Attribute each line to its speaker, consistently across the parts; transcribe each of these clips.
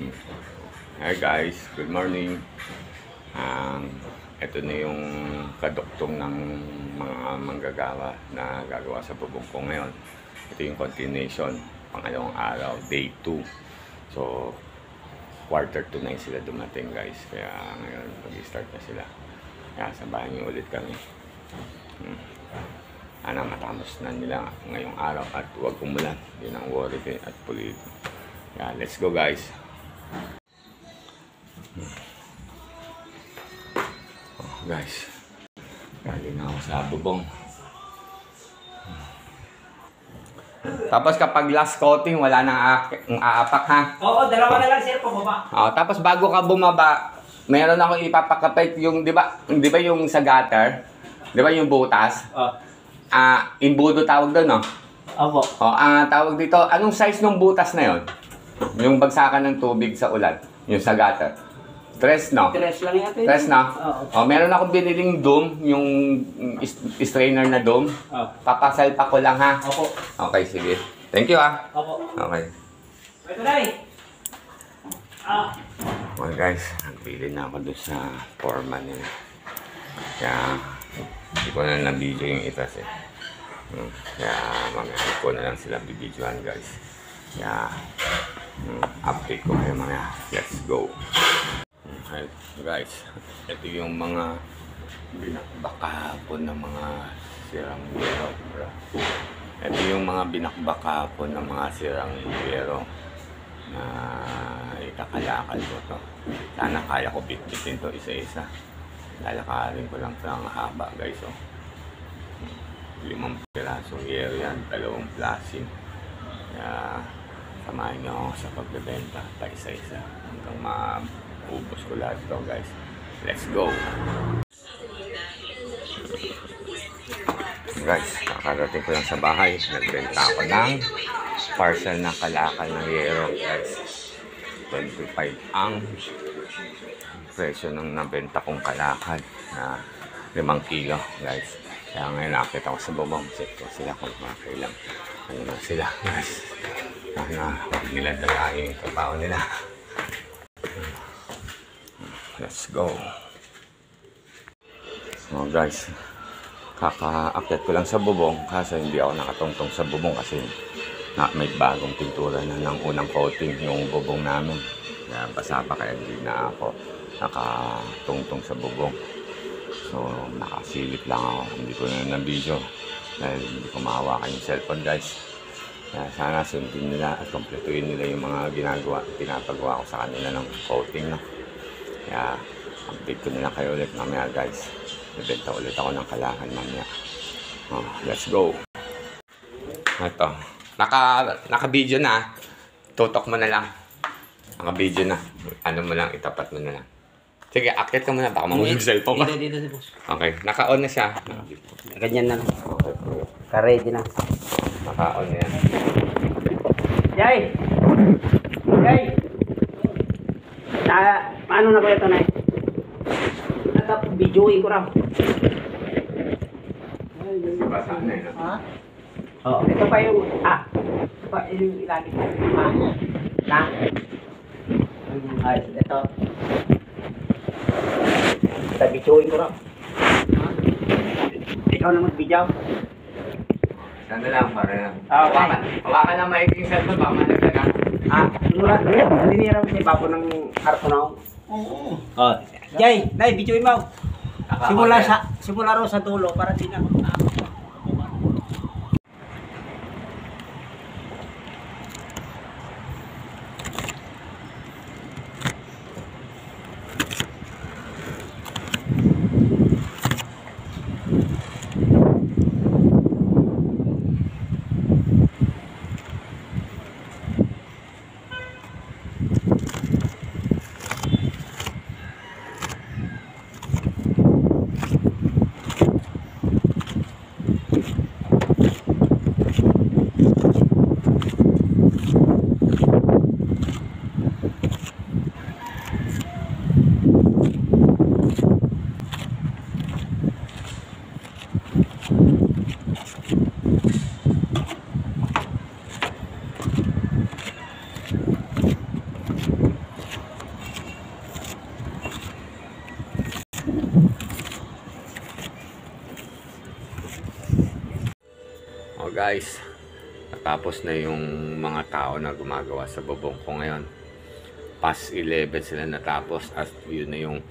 Speaker 1: Hi guys, good morning. Ito na yung kaduktong ng mga manggagawa na gagawa sa bubong ko ngayon. Ito yung continuation, pangalawang araw, day 2. So, quarter to 9 sila dumating guys. Kaya ngayon, mag-start na sila. Kaya sabahan niyo ulit kami. Sana matapos na nila ngayong araw at huwag umulan. Yun ang worry at pulido. Kaya let's go guys. Guys, galing na ako sa bubong. Tapos kapag last coating, wala nang aapak ha?
Speaker 2: Oo, dalawa na lang sir, pababa.
Speaker 1: Tapos bago ka bumaba, meron ako ipapakapit yung, di ba yung sa gutter? Di ba yung butas? Imbudo tawag doon, no?
Speaker 2: Opo.
Speaker 1: Tawag dito, anong size ng butas na yon? Yung bagsakan ng tubig sa ulan, yung sa gutter. Tres, no?
Speaker 2: Tres lang yata.
Speaker 1: Tres, no?
Speaker 2: Oo.
Speaker 1: Meron akong biniling dome, yung strainer na dome. Papasalpa ko lang, ha?
Speaker 2: Opo.
Speaker 1: Okay, sige. Thank you, ha?
Speaker 2: Opo.
Speaker 1: Okay.
Speaker 2: Ito na eh.
Speaker 1: Well, guys, nagbili na ako doon sa foreman nila. Kaya, hindi ko na na-video yung itas, eh. Kaya, mamaya ko na lang sila bibidyoan, guys. Kaya, update ko kayo mamaya. Let's go. Hi guys, ito yung mga binakbak kahapon ng mga sirang yero. Ito yung mga binakbak kahapon ng mga sirang yero na ikakalakal ko to. Sana kaya ko bitbitin to isa-isa. Lalakarin ko lang sa haba guys. 5 pirasong yero yan, 2 plasing. Kaya samahin nyo ako sa pagbebenta pa isa-isa hanggang ubos ko lahat ito guys. Let's go! Guys, nakarating ko lang sa bahay. Nagbenta ako ng parcel na kalakal ng yero guys. 25 ang presyo ng nabenta kong kalakal na 5 kilo guys. Kaya ngayon nakita ko sa bubong. Check ko sila kung makailang. Ano na sila guys. Sana nila dalahin yung trabaho nila. Let's go. Guys, kakaakyat ko lang sa bubong kasi hindi ako nakatungtong sa bubong kasi may bagong pintura na ng unang coating yung bubong namin. Kaya basa pa kaya hindi na ako nakatungtong sa bubong. So, nakasilip lang ako. Hindi ko na na-video dahil hindi ko mahawakan yung cellphone guys. Kaya sana sundin nila at kompletuin nila yung mga pinapagawa ko sa kanila ng coating. No? Kaya, update ko nila kayo ulit mamaya guys. Ibenta ulit ako ng kalakal mamaya. Let's go. Ito. Naka-video na. Tutok mo na lang. Naka-video na. Ano mo lang, itapat mo na lang. Sige, akit ka muna. Baka mahulog sa cellphone ka.
Speaker 2: Dito, boss.
Speaker 1: Okay, naka-on na siya.
Speaker 2: Ganyan na lang.
Speaker 1: Okay.
Speaker 2: Ka-ready na.
Speaker 1: Naka-on na yan.
Speaker 2: Jay! Jay! Paano na ba ito na eh? Naka-videoin ko raw.
Speaker 1: Basa na yun.
Speaker 2: Oo. Ito pa yung... Ito pa yung ilagay ko. Na? Ito. Naka-videoin ko raw. Ikaw na mag-video.
Speaker 1: Sana lang, para lang.
Speaker 2: Okay.
Speaker 1: Hawakan lang maiging cellphone, baka managdagan.
Speaker 2: Surat. Nalinira mo siya bago ng kartonaw. Oo. Jay, nay, videoin mo. Simula raw sa dulo para di na.
Speaker 1: So guys, natapos na yung mga tao na gumagawa sa bubong ko ngayon. Past 11 sila natapos at yun na yung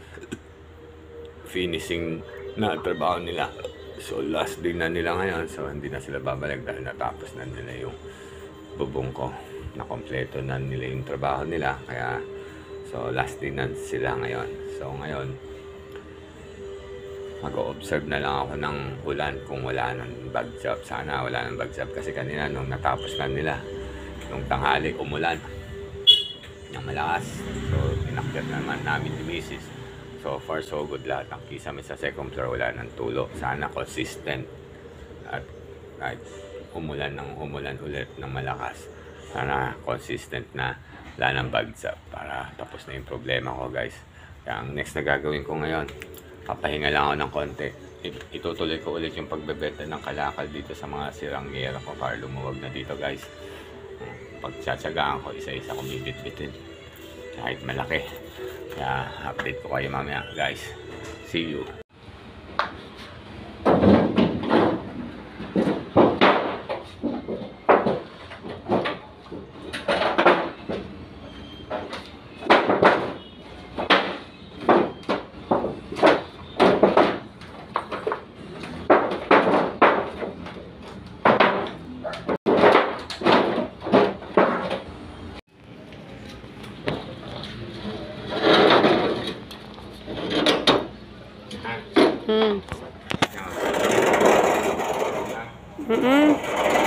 Speaker 1: finishing na trabaho nila. So last day na nila ngayon, so hindi na sila babalik dahil natapos na nila yung bubong ko. Nakompleto na nila yung trabaho nila, kaya so last day na sila ngayon. So ngayon, mag-o-observe na lang ako ng ulan kung wala ng bag job. Sana wala ng bag job kasi kanina nung natapos na nila, nung tanghali umulan ng malakas. So inakyat naman namin ni Mrs. So far so good lahat. Ang kisame sa second floor, wala ng tulo. Sana consistent. At kahit umulan ulit ng malakas, sana consistent na wala ng bagsak para tapos na yung problema ko guys. Kaya ang next na gagawin ko ngayon, papahinga lang ako ng konti. Itutuloy ko ulit yung pagbebenta ng kalakal dito sa mga sirang yero ko para lumuwag na dito guys. Pagtsatsagaan ko, isa-isa ko bibit-bitin kahit malaki. Kaya update ko kayo mamaya guys. See you.
Speaker 3: Mm.